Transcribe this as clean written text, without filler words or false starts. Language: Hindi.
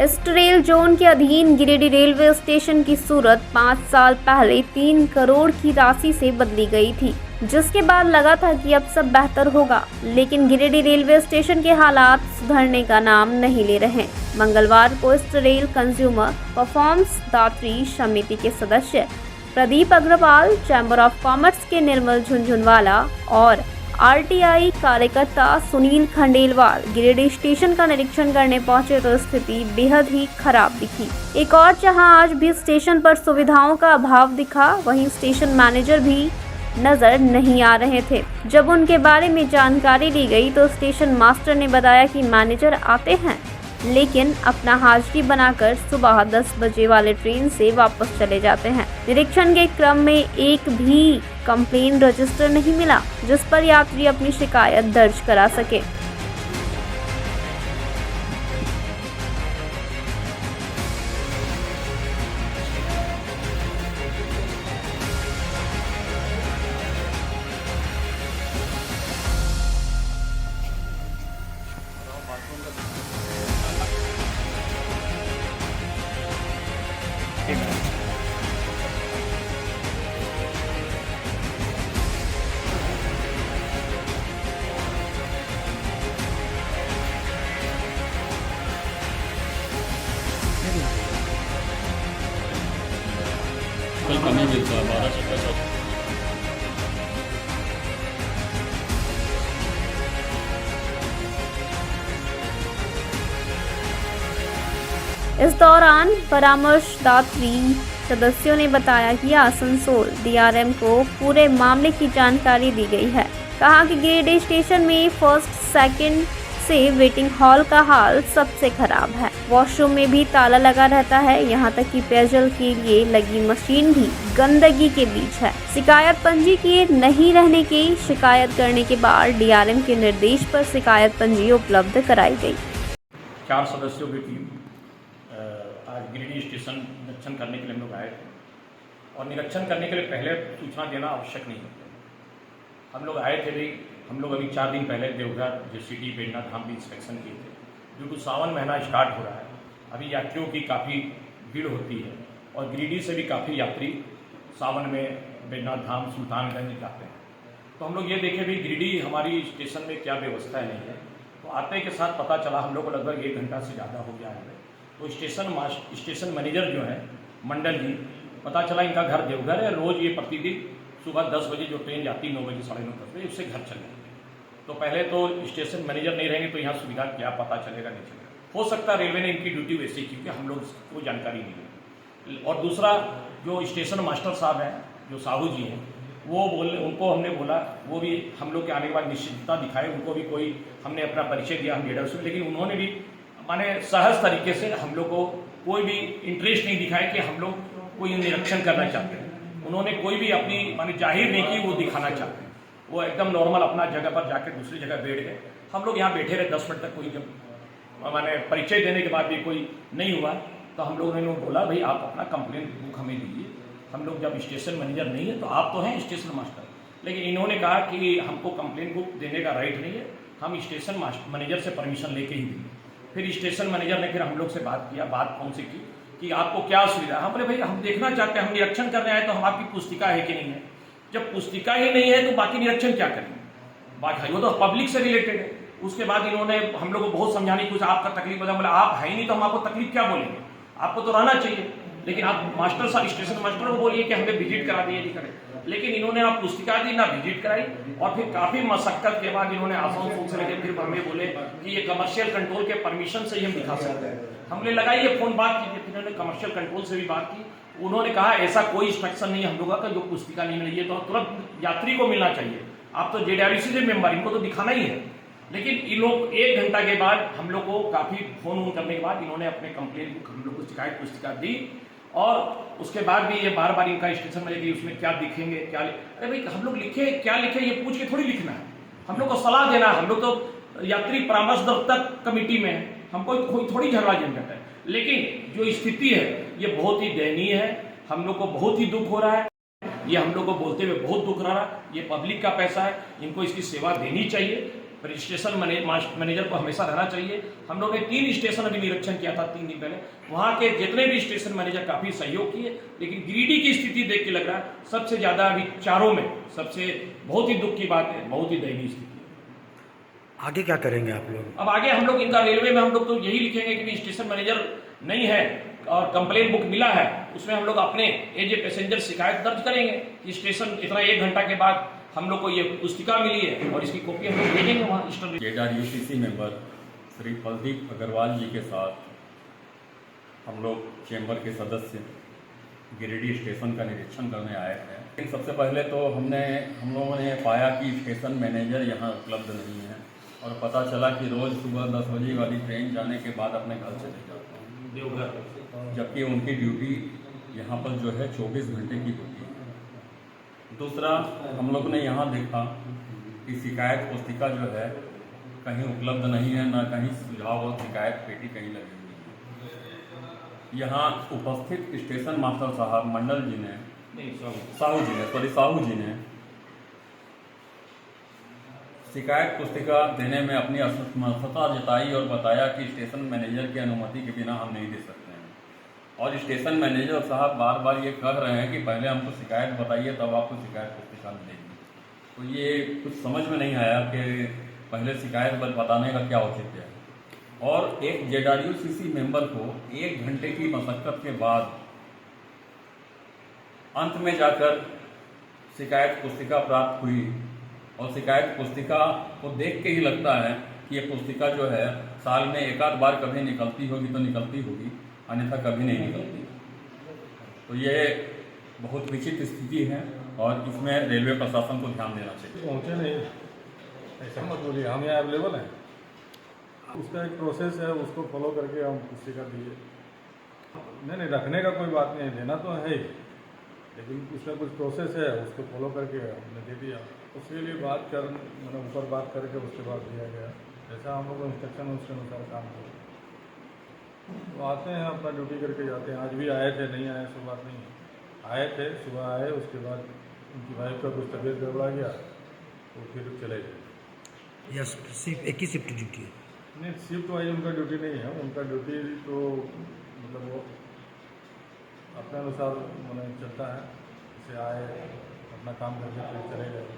ईस्ट रेल जोन के अधीन गिरिडीह रेलवे स्टेशन की सूरत 5 साल पहले 3 करोड़ की राशि से बदली गई थी, जिसके बाद लगा था कि अब सब बेहतर होगा, लेकिन गिरिडीह रेलवे स्टेशन के हालात सुधरने का नाम नहीं ले रहे। मंगलवार को ईस्ट रेल कंज्यूमर परफॉर्मेंस दात्री समिति के सदस्य Pradeep Agarwal, Chamber of Commerce के निर्मल झुनझुनवाला और आरटीआई कार्यकर्ता सुनील खंडेलवाल गिरिडीह स्टेशन का निरीक्षण करने पहुंचे तो स्थिति बेहद ही खराब दिखी। एक और जहां आज भी स्टेशन पर सुविधाओं का अभाव दिखा, वहीं स्टेशन मैनेजर भी नजर नहीं आ रहे थे। जब उनके बारे में जानकारी ली गई तो स्टेशन मास्टर ने बताया कि मैनेजर आते हैं, लेकिन अपना हाजिरी बनाकर सुबह 10 बजे वाले ट्रेन से वापस चले जाते हैं। निरीक्षण के क्रम में एक भी कंप्लेन रजिस्टर नहीं मिला, जिस पर यात्री अपनी शिकायत दर्ज करा सके। कल कमी मिलता है 12 से 50। इस दौरान परामर्शदात्री सदस्यों ने बताया कि आसनसोल डीआरएम को पूरे मामले की जानकारी दी गई है। कहा कि गिरिडीह स्टेशन में फर्स्ट सेकंड से वेटिंग हॉल का हाल सबसे खराब है। वॉशरूम में भी ताला लगा रहता है, यहाँ तक कि पेयजल के लिए लगी मशीन भी गंदगी के बीच है। शिकायत पंजी किए नहीं रहने की शिकायत करने के बाद डीआरएम के निर्देश पर शिकायत पंजी उपलब्ध कराई गई। 4 सदस्यों की टीम आज गिरिडीह स्टेशन निरीक्षण करने के लिए हम लोग आए थे, और निरीक्षण करने के लिए पहले सूचना देना आवश्यक नहीं है। हम लोग आए थे भाई, हम लोग अभी 4 दिन पहले देवघर जेसीडी बेलना धाम भी इंस्पेक्शन किए थे। ड्यू टू सावन महीना स्टार्ट हो रहा है, अभी यात्रियों की काफ़ी भीड़ होती है, और गिरिडीह से भी काफ़ी यात्री सावन में बेलना धाम सुल्तानगंज जाते हैं। तो हम लोग ये देखे भाई गिरिडीह हमारी स्टेशन में क्या व्यवस्था नहीं है। तो आते के साथ पता चला, हम लोग को लगभग 1 घंटा से ज़्यादा हो गया है। तो स्टेशन मैनेजर जो है मंडल जी, पता चला इनका घर देवघर है। रोज़ ये प्रतिदिन सुबह 10 बजे जो ट्रेन जाती 9 बजे 9:30 बजे उससे घर चले। तो पहले तो स्टेशन मैनेजर नहीं रहेंगे तो यहाँ सुविधा क्या पता चलेगा, नहीं चलेगा। हो सकता है रेलवे ने इनकी ड्यूटी वैसे की, क्योंकि हम लोग को जानकारी नहीं है। और दूसरा जो स्टेशन मास्टर साहब हैं, जो साहू जी हैं, वो बोले, उनको हमने बोला, वो भी हम लोग के आने के बाद निश्चितता दिखाए। उनको भी कोई हमने अपना परिचय दिया, हम लीडर से, लेकिन उन्होंने भी माने सहज तरीके से हम लोग को कोई भी इंटरेस्ट नहीं दिखाया कि हम लोग कोई निरीक्षण करना चाहते हैं। उन्होंने कोई भी अपनी माने जाहिर नहीं की वो दिखाना चाहते हैं। वो एकदम नॉर्मल अपना जगह पर जाकर दूसरी जगह बैठ गए। हम लोग यहाँ बैठे रहे 10 मिनट तक, कोई जब माने परिचय देने के बाद भी कोई नहीं हुआ, तो हम लोगों ने बोला भाई आप अपना कंप्लेन बुक हमें दीजिए। हम लोग जब स्टेशन मैनेजर नहीं है तो आप तो हैं स्टेशन मास्टर, लेकिन इन्होंने कहा कि हमको कंप्लेन बुक देने का राइट नहीं है, हम स्टेशन मैनेजर से परमिशन लेके ही देंगे। फिर स्टेशन मैनेजर ने फिर हम लोग से बात किया। बात कौन सी की कि आपको क्या असुविधा। हम बोले भाई हम देखना चाहते हैं, हम निरीक्षण करने आए, तो हम आपकी पुस्तिका है कि नहीं है। जब पुस्तिका ही नहीं है तो बाकी निरीक्षण क्या करेंगे। बाकी वो तो पब्लिक से रिलेटेड है। उसके बाद इन्होंने हम लोग को बहुत समझाने की, कुछ आपका तकलीफ बता, बोला आप है ही नहीं तो हम आपको तकलीफ क्या बोलेंगे, आपको तो रहना चाहिए। लेकिन आप मास्टर साहब स्टेशन मास्टर को बोलिए कि हमें विजिट करा दिए, नहीं करें। लेकिन इन्होंने ना पुस्तिका दी ना विजिट कराई, और फिर काफी मशक्कत के बाद इन्होंने आसनसोल से लेकर फिर हमें बोले कि ये कमर्शियल कंट्रोल के परमिशन से ही हम दिखा सकते हैं। हमने लगाई फोन, बात की, फिर इन्होंने कमर्शियल कंट्रोल से भी बात की। उन्होंने कहा ऐसा कोई इंस्ट्रक्शन नहीं है हम लोगों का, जो पुस्तिका नहीं मिली है तो तुरंत यात्री को मिलना चाहिए। आप तो जेडब्ल्यूसी से मेंबर, इनको तो दिखाना ही है। लेकिन इन लोग 1 घंटा के बाद हम लोग को काफी फोन करने के बाद इन्होंने अपने कंप्लेन बुक हम लोग को शिकायत पुस्तिका दी, और उसके बाद भी ये बार बार इनका स्टेशन में कि उसमें क्या दिखेंगे, क्या अरे भाई हम लोग लिखे क्या लिखे ये पूछ के थोड़ी लिखना है। हम लोग को सलाह देना है। हम लोग तो यात्री परामर्शदाता कमेटी में है, हमको कोई थोड़ी झगड़ा झंझट है। लेकिन जो स्थिति है ये बहुत ही दयनीय है। हम लोग को बहुत ही दुख हो रहा है। ये हम लोग को बोलते हुए बहुत दुख रहा है। ये पब्लिक का पैसा है, इनको इसकी सेवा देनी चाहिए। पर स्टेशन मैनेजर को हमेशा रहना चाहिए। हम लोग ने 3 स्टेशन अभी निरीक्षण किया था 3 दिन पहले, वहाँ के जितने भी स्टेशन मैनेजर काफ़ी सहयोग किए, लेकिन गिरिडीह की स्थिति देख के लग रहा है सबसे ज़्यादा अभी चारों में सबसे बहुत ही दुख की बात है, बहुत ही दयनीय स्थिति। आगे क्या करेंगे आप लोग? अब आगे हम लोग इनका रेलवे में हम लोग तो यही लिखेंगे कि स्टेशन मैनेजर नहीं है और कंप्लेन बुक मिला है, उसमें हम लोग अपने एज ए पैसेंजर शिकायत दर्ज करेंगे कि स्टेशन इतना 1 घंटा के बाद हम लोग को ये पुस्तिका मिली है और इसकी कॉपी हम लोग भेजेंगे वहाँ station. JWCC member Shri Pradeep Agarwal ji के साथ हम लोग चैम्बर के सदस्य गिरिडीह स्टेशन का निरीक्षण करने आए हैं। लेकिन सबसे पहले तो हम लोगों ने पाया कि स्टेशन मैनेजर यहाँ उपलब्ध नहीं है और पता चला कि रोज़ सुबह 10 बजे वाली ट्रेन जाने के बाद अपने घर चले जाते हैं देवघर, जबकि उनकी ड्यूटी यहाँ पर जो है 24 घंटे की होती है। दूसरा, हम लोग ने यहाँ देखा कि शिकायत पुस्तिका जो है कहीं उपलब्ध नहीं है, ना कहीं सुझाव और शिकायत पेटी कहीं लगी हुई है। यहाँ उपस्थित स्टेशन मास्टर साहब मंडल जी ने साहू जी ने शिकायत पुस्तिका देने में अपनी असमर्थता जताई और बताया कि स्टेशन मैनेजर की अनुमति के बिना हम नहीं दे सकते हैं। और स्टेशन मैनेजर साहब बार बार ये कह रहे हैं कि पहले हमको शिकायत बताइए तब आपको शिकायत पुस्तिका मिलेगी। तो ये कुछ समझ में नहीं आया कि पहले शिकायत बताने का क्या औचित्य है। और एक JWCC मेंबर को 1 घंटे की मशक्कत के बाद अंत में जाकर शिकायत पुस्तिका प्राप्त हुई और शिकायत पुस्तिका को देख के ही लगता है कि ये पुस्तिका जो है साल में 1 आध बार कभी निकलती होगी तो निकलती होगी, अन्यथा कभी नहीं निकलती। तो ये बहुत विचित्र स्थिति है और इसमें रेलवे प्रशासन को ध्यान देना चाहिए। पहुँचे नहीं, ऐसा मत बोलिए, हम यहाँ अवेलेबल हैं। उसका एक प्रोसेस है, उसको फॉलो करके हम पुस्तिका दिए। नहीं, रखने का कोई बात नहीं, देना तो है ही, लेकिन उसका कुछ प्रोसेस है, उसको फॉलो करके हमने दे दिया। उसके लिए मतलब ऊपर बात करके उसके बाद दिया गया, जैसा हम लोग को इंस्ट्रक्शन है उसके अनुसार काम करो। तो आते हैं, अपना ड्यूटी करके जाते हैं। आज भी आए थे, नहीं आए सो बात नहीं है, आए थे, सुबह आए, उसके बाद उनकी वाइफ का कुछ तबीयत गड़बड़ा गया तो फिर चले गए। या सिर्फ एक ही शिफ्ट ड्यूटी है? नहीं, शिफ्ट वाइज उनका ड्यूटी नहीं है, उनका ड्यूटी तो मतलब वो अपने अनुसार चलता है। जैसे आए, अपना काम करके फिर चले गए।